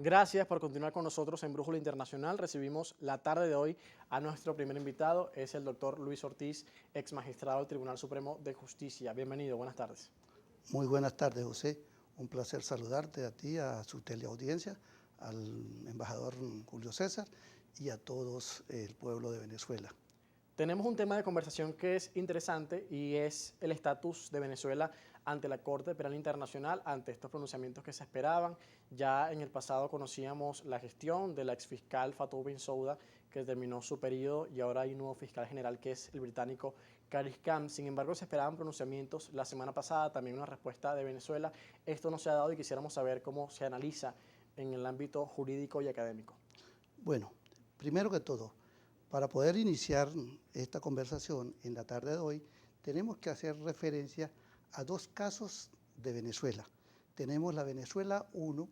Gracias por continuar con nosotros en Brújula Internacional. Recibimos la tarde de hoy a nuestro primer invitado, es el doctor Luis Ortiz, ex magistrado del Tribunal Supremo de Justicia. Bienvenido, buenas tardes. Muy buenas tardes, José. Un placer saludarte a ti, a su teleaudiencia, al embajador Julio César y a todos el pueblo de Venezuela. Tenemos un tema de conversación que es interesante y es el estatus de Venezuela ante la Corte Penal Internacional, ante estos pronunciamientos que se esperaban. Ya en el pasado conocíamos la gestión de la exfiscal Fatou Bensouda, que terminó su periodo, y ahora hay un nuevo fiscal general que es el británico Karis Kham. Sin embargo, se esperaban pronunciamientos la semana pasada, también una respuesta de Venezuela. Esto no se ha dado y quisiéramos saber cómo se analiza en el ámbito jurídico y académico. Bueno, primero que todo, para poder iniciar esta conversación en la tarde de hoy, tenemos que hacer referencia a dos casos de Venezuela. Tenemos la Venezuela 1,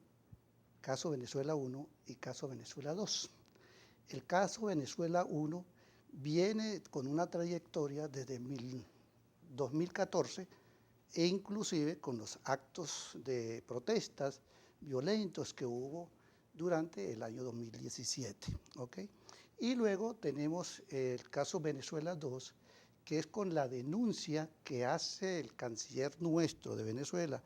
caso Venezuela 1 y caso Venezuela 2. El caso Venezuela 1 viene con una trayectoria desde 2014 e inclusive con los actos de protestas violentos que hubo durante el año 2017. ¿Okay? Y luego tenemos el caso Venezuela 2, que es con la denuncia que hace el canciller nuestro de Venezuela,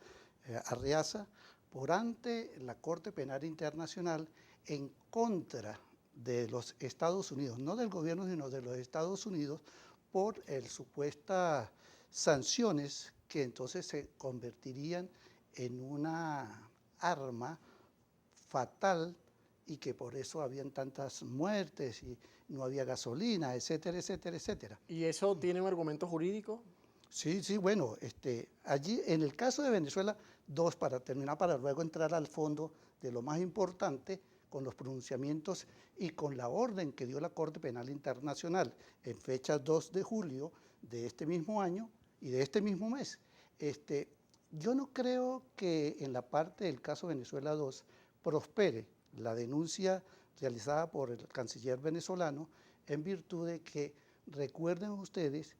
Arreaza, por ante la Corte Penal Internacional en contra de los Estados Unidos, no del gobierno, sino de los Estados Unidos, por supuestas sanciones que entonces se convertirían en una arma fatal y que por eso habían tantas muertes y no había gasolina, etcétera, etcétera, etcétera. ¿Y eso tiene un argumento jurídico? Sí, bueno, allí en el caso de Venezuela, dos, para terminar, para luego entrar al fondo de lo más importante, con los pronunciamientos y con la orden que dio la Corte Penal Internacional en fecha 2 de julio de este mismo año y de este mismo mes. Yo no creo que en la parte del caso Venezuela 2 prospere la denuncia realizada por el canciller venezolano en virtud de que, recuerden ustedes,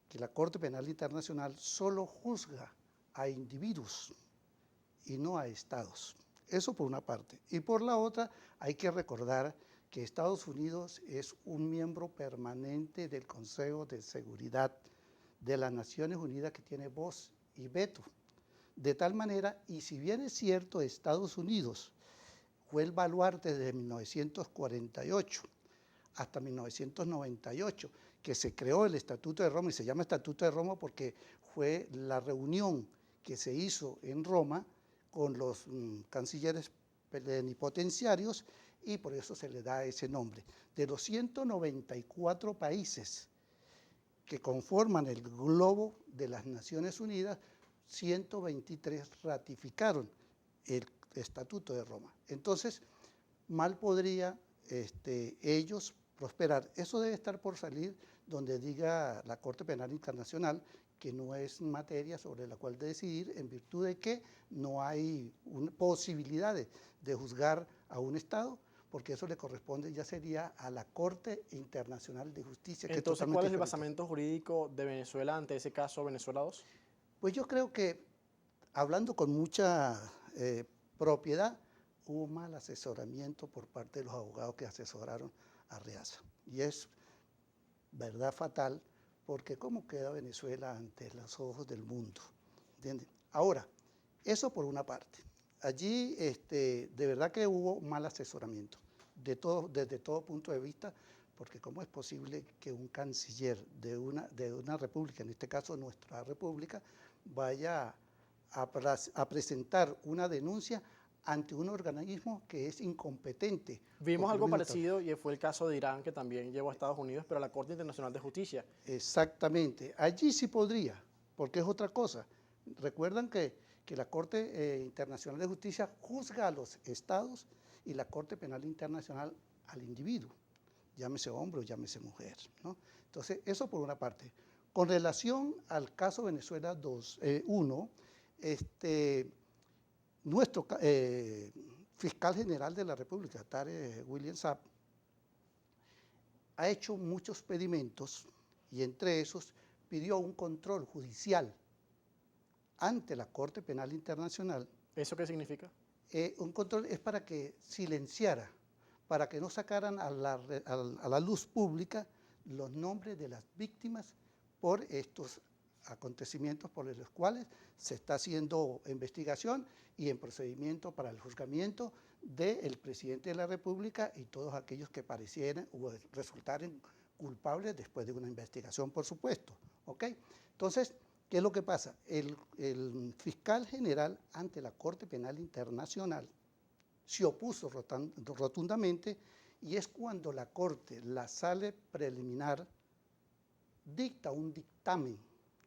que la Corte Penal Internacional solo juzga a individuos y no a estados. Eso por una parte. Y por la otra, hay que recordar que Estados Unidos es un miembro permanente del Consejo de Seguridad de las Naciones Unidas que tiene voz y veto. De tal manera, y si bien es cierto, Estados Unidos fue el baluarte desde 1948 hasta 1998, que se creó el Estatuto de Roma, y se llama Estatuto de Roma porque fue la reunión que se hizo en Roma con los cancilleres plenipotenciarios, y por eso se le da ese nombre. De los 194 países que conforman el globo de las Naciones Unidas, 123 ratificaron el Estatuto de Roma. Entonces, mal podría ellos prosperar. Eso debe estar por salir donde diga la Corte Penal Internacional que no es materia sobre la cual decidir, en virtud de que no hay posibilidades de juzgar a un Estado, porque eso le corresponde, ya sería a la Corte Internacional de Justicia, que es Entonces, totalmente ¿cuál es el diferente. basamento jurídico de Venezuela ante ese caso Venezuela 2? Pues yo creo que, hablando con mucha propiedad, hubo mal asesoramiento por parte de los abogados que asesoraron a Arreaza. Y es verdad fatal, porque ¿cómo queda Venezuela ante los ojos del mundo? ¿Entienden? Ahora, eso por una parte. Allí de verdad que hubo mal asesoramiento, desde todo punto de vista, porque ¿cómo es posible que un canciller de una república, en este caso nuestra república, vaya a presentar una denuncia ante un organismo que es incompetente? Vimos Porque lo algo mismo está. parecido y fue el caso de Irán, que también llevó a Estados Unidos, pero a la Corte Internacional de Justicia. Exactamente, allí sí podría, porque es otra cosa. Recuerdan que la Corte Internacional de Justicia juzga a los estados y la Corte Penal Internacional al individuo, llámese hombre o llámese mujer, ¿no? Entonces, eso por una parte. Con relación al caso Venezuela 1, nuestro fiscal general de la República, Tarek William Saab, ha hecho muchos pedimentos y entre esos pidió un control judicial ante la Corte Penal Internacional. ¿Eso qué significa? Un control es para que silenciara, para que no sacaran a la luz pública los nombres de las víctimas por estos acontecimientos por los cuales se está haciendo investigación y en procedimiento para el juzgamiento del presidente de la República y todos aquellos que parecieran o resultaran culpables después de una investigación, por supuesto. ¿Ok? Entonces, ¿qué es lo que pasa? El fiscal general ante la Corte Penal Internacional se opuso rotundamente y es cuando la Corte, la sala preliminar, dicta un dictamen,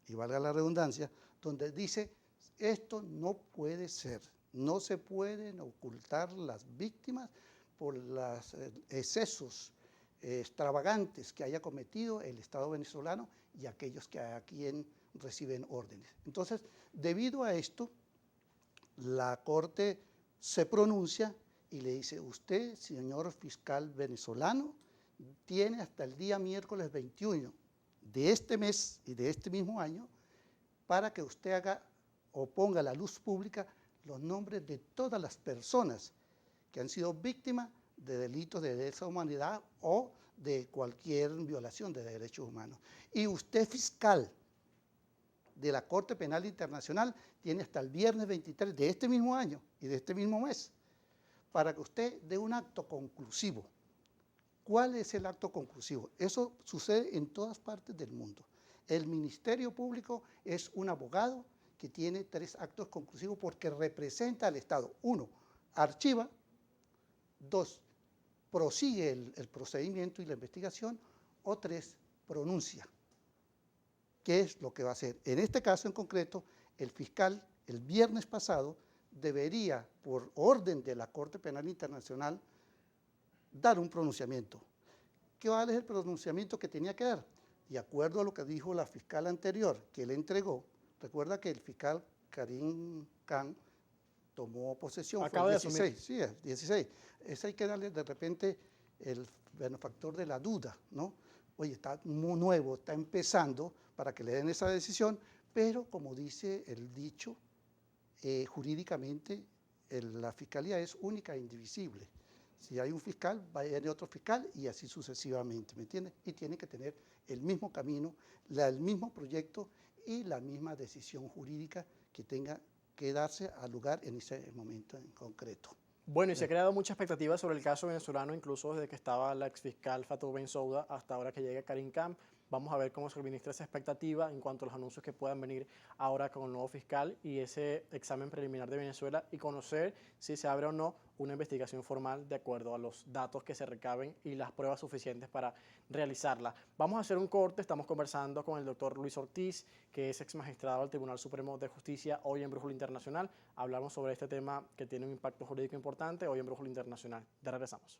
y valga la redundancia, donde dice esto no puede ser, no se pueden ocultar las víctimas por los excesos extravagantes que haya cometido el Estado venezolano y aquellos que a quien reciben órdenes. Entonces, debido a esto, la Corte se pronuncia y le dice, usted, señor fiscal venezolano, tiene hasta el día miércoles 21 de este mes y de este mismo año para que usted haga o ponga a la luz pública los nombres de todas las personas que han sido víctimas de delitos de lesa humanidad o de cualquier violación de derechos humanos. Y usted, fiscal de la Corte Penal Internacional, tiene hasta el viernes 23 de este mismo año y de este mismo mes para que usted dé un acto conclusivo. ¿Cuál es el acto conclusivo? Eso sucede en todas partes del mundo. El Ministerio Público es un abogado que tiene 3 actos conclusivos porque representa al Estado. 1, archiva. 2, prosigue el procedimiento y la investigación. O 3, pronuncia. ¿Qué es lo que va a hacer? En este caso en concreto, el fiscal el viernes pasado debería, por orden de la Corte Penal Internacional, dar un pronunciamiento. ¿Cuál es el pronunciamiento que tenía que dar? De acuerdo a lo que dijo la fiscal anterior, que le entregó, recuerda que el fiscal Karim Khan tomó posesión, Acaba fue de el 16, asumir. sí, el 16. Ese hay que darle de repente el benefactor de la duda, ¿no? Oye, está muy nuevo, está empezando para que le den esa decisión, pero como dice el dicho, jurídicamente la fiscalía es única e indivisible. Si hay un fiscal, va a haber otro fiscal y así sucesivamente, ¿me entiendes? Y tiene que tener el mismo camino, el mismo proyecto y la misma decisión jurídica que tenga que darse al lugar en ese momento en concreto. Bueno, y se ha creado mucha expectativa sobre el caso venezolano, incluso desde que estaba la exfiscal Fatou Bensouda hasta ahora que llega Karim Khan. Vamos a ver cómo se administra esa expectativa en cuanto a los anuncios que puedan venir ahora con el nuevo fiscal y ese examen preliminar de Venezuela y conocer si se abre o no una investigación formal de acuerdo a los datos que se recaben y las pruebas suficientes para realizarla. Vamos a hacer un corte, estamos conversando con el doctor Luis Ortiz, que es ex magistrado del Tribunal Supremo de Justicia, hoy en Brújula Internacional. Hablamos sobre este tema que tiene un impacto jurídico importante, hoy en Brújula Internacional. Ya regresamos.